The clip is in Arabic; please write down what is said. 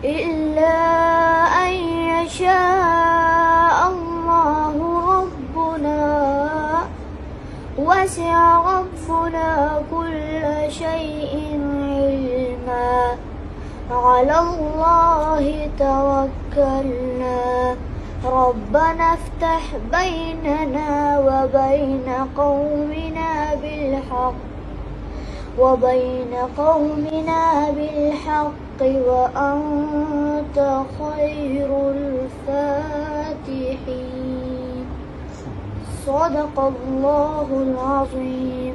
إلا أن يشاء الله ربنا وسع ربنا كل شيء علما على الله توكلنا ربنا افتح بيننا وبين قومنا بالحق وأنت خير الفاتحين. صدق الله العظيم.